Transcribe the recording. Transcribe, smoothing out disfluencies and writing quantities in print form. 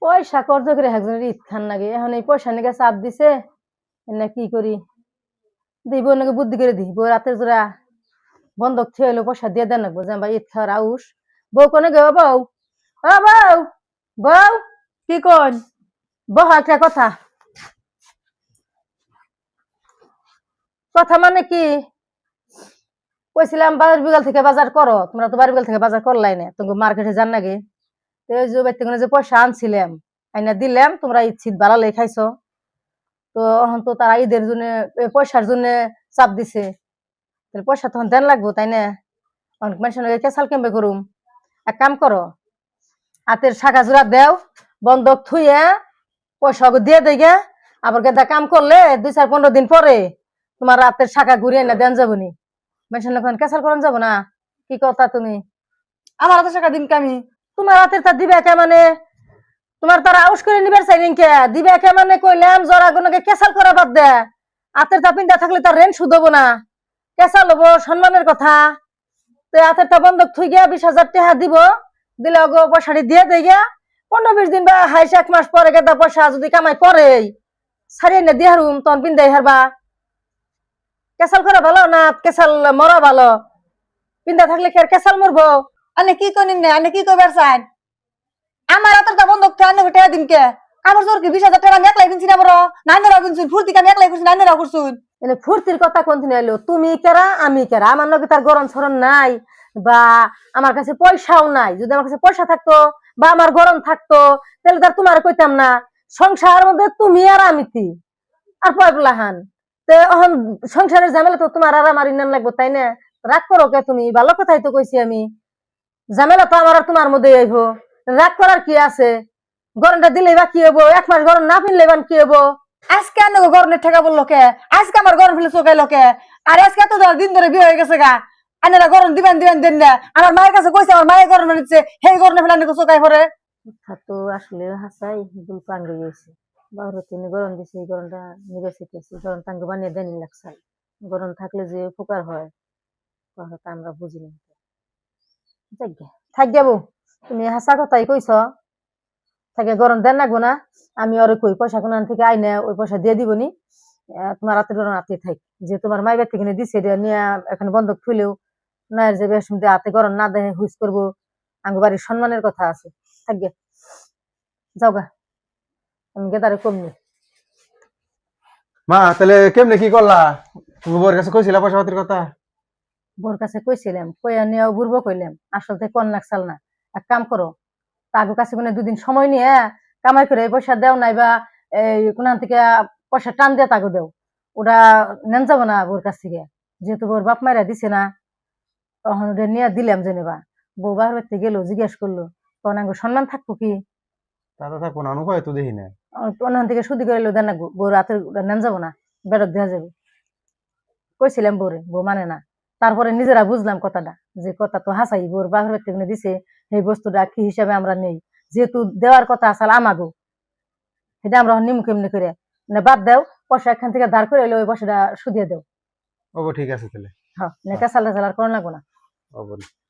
পয়সা কর্জ করে একজনের ঈদ খান লাগে এখন এই পয়সা নাকি চাপ দিছে না কি করি দিব নাকি বুদ্ধি করে দি বউ রাতের জোড়া বন্ধক থুয়ে এলো পয়সা দিয়ে দেন লাগবো যে ঈদ খাওয়ার আউস বউ কোনে গে বউ বউ বউ কি কন? বউ একটা কথা কথা মানে কি কইছিলাম বাজার বিকাল থেকে বাজার করো তোমরা তো বাড়ি বিকাল থেকে বাজার করলাই না তুমি মার্কেটে যান নাকি তো ওই যে বাইতে যে পয়সা আনছিলাম আইনা দিলাম তোমরা ঈদ শীত বাড়ালে খাইছো তো এখন তো তারা ঈদের জন্য পয়সার জন্য চাপ দিছে পয়সা তখন দেন লাগবো তাই না অনেক মানুষের কেসাল কেমবে করুম এক কাম করো হাতের শাখা জোড়া দেও বন্ধক থুইয়া পয়সা দিয়ে দেগে আবার গেদা কাম করলে 2-4-15 দিন পরে তোমার রাতের শাখা ঘুরিয়ে না দেন যাবনি মানুষের কেসাল করেন যাবো না কি কথা তুমি আমার হাতে টাকা দিন কামি তোমার হাতের তা দিবে কে মানে তোমার তারা আউস করে নিবার চাইলেন কে দিবে কে মানে কইলাম জরা গুনকে কেসাল করা বাদ দে হাতের তা পিন্দা থাকলে তার রেন্ট শুধ হবো না কেসাল হবো সম্মানের কথা তো হাতের তা বন্ধক থুই গিয়া 20,000 টাকা দিব দিলে অগো পয়সাটি দিয়ে দেই গিয়া 15-20 দিন বা 1 মাস পরে গেদা পয়সা যদি কামাই করে সারিয়ে না দিয়ে হারুম তখন পিন্দাই হারবা কেসাল করা ভালো না কেসাল মরা ভালো পিন্দা থাকলে কি আর কেসাল মরবো আনে কি কনিন না আনে কি কইবার চান? আমার হাতের তা বন্ধক থেকে আনে টাকা দিন কে? আমার জোর কি 20,000 টাকা একলাই কিনছি না বড় নাইনেরা কিনছুন ফুর্তি কাম একলাই করছি নাইনেরা করছুন এনে ফুর্তির কথা কোনদিন এলো তুমি কেরা আমি কেরা আমার লগে তার গরম ছরণ নাই বা আমার কাছে পয়সাও নাই যদি আমার কাছে পয়সা থাকতো বা আমার গরম থাকতো তাহলে তার তোমার কইতাম না সংসারের মধ্যে তুমি আর আমি তি আর পয়বলাহান তো এখন সংসারের ঝামেলা তো তোমার আর আমার ইনান লাগবো তাই না রাগ করো কে তুমি ভালো কথাই তো কইছি আমি ঝামেলা তো আমার আর তোমার মধ্যে আইব রাগ করার কি আছে গরমটা দিলে বা কি হবো 1 মাস গরম না ফিনলে বা কি হবো আজকে আনে গরমের টাকা বললো কে? আজকে আমার গরম ফেলে চোখাইলো কে? আর আজকে এত দিন ধরে বিয়ে হয়ে গেছে গা আনেরা গরম দিবেন দিবেন দেন না আমার মায়ের কাছে কইছে আমার মায়ের গরম নিচ্ছে সেই গরমে ফেলে আনে চোখাই পরে তো আসলে হাসাই দুল পান গেছে বাহুরে তিনি গরম দিছে এই গরমটা নিবেছিতেছি গরম টাঙ্গ বানিয়ে দেনি লাগছে গরম থাকলে যে উপকার হয় কথা আমরা বুঝি না থাক যাবো তুমি হাসা কথাই কইছ থাকে গরম দেন লাগবো না আমি ওরে কই পয়সা কোন থেকে আইনে ওই পয়সা দিয়ে দিবনি তোমার রাতে গরম রাতে থাক যে তোমার মাইবার থেকে দিছে নিয়ে এখানে বন্ধক খুলেও না যে বেশ হাতে গরম না দেয় হুইস করবো আঙ্গ বাড়ির সম্মানের কথা আছে থাকবে যাও গা আমি গেদারে কমনি মা তাহলে কেমনে কি করলা তুমি বউর কাছে কইছিলা পয়সা পাতির কথা? বোর কাছে কইছিলাম কইয়া নিয়ে বুড়বো কইলাম আসলে কোন লাগছাল না এক কাম করো তার কাছে কোনো 2 দিন সময় নিয়ে কামাই করে পয়সা দেও নাই বা এই কোন থেকে পয়সা টান দিয়ে তাকে দেও ওরা নেন যাবো না বোর কাছ থেকে যেহেতু বোর বাপ মায়েরা দিছে না তখন ওটা নিয়ে দিলাম জেনেবা বউ বাহির বাড়তে গেলো জিজ্ঞেস করলো তখন আঙ্গ সম্মান থাকবো কি তাতে থাকবো না অনুভব তো দেখি না অন্যান্য থেকে সুদি করে এলো দেন না বউ রাতের নেন যাবো না বেরত দেওয়া যাবে কইছিলাম বউরে বউ মানে না তারপরে নিজেরা বুঝলাম কথাটা যে কথা তো হাসাই বোর বাহির বাড়তে দিছে এই বস্তুটা কি হিসাবে আমরা নেই যেহেতু দেওয়ার কথা আসলে আমাগো সেটা আমরা নিমু কেমনি করে না বাদ দাও পয়সা এখান থেকে ধার করে এলো ওই পয়সাটা সুদিয়ে দেও ও ঠিক আছে তাহলে হ্যাঁ নেকা সালা সালার করা লাগবো না ও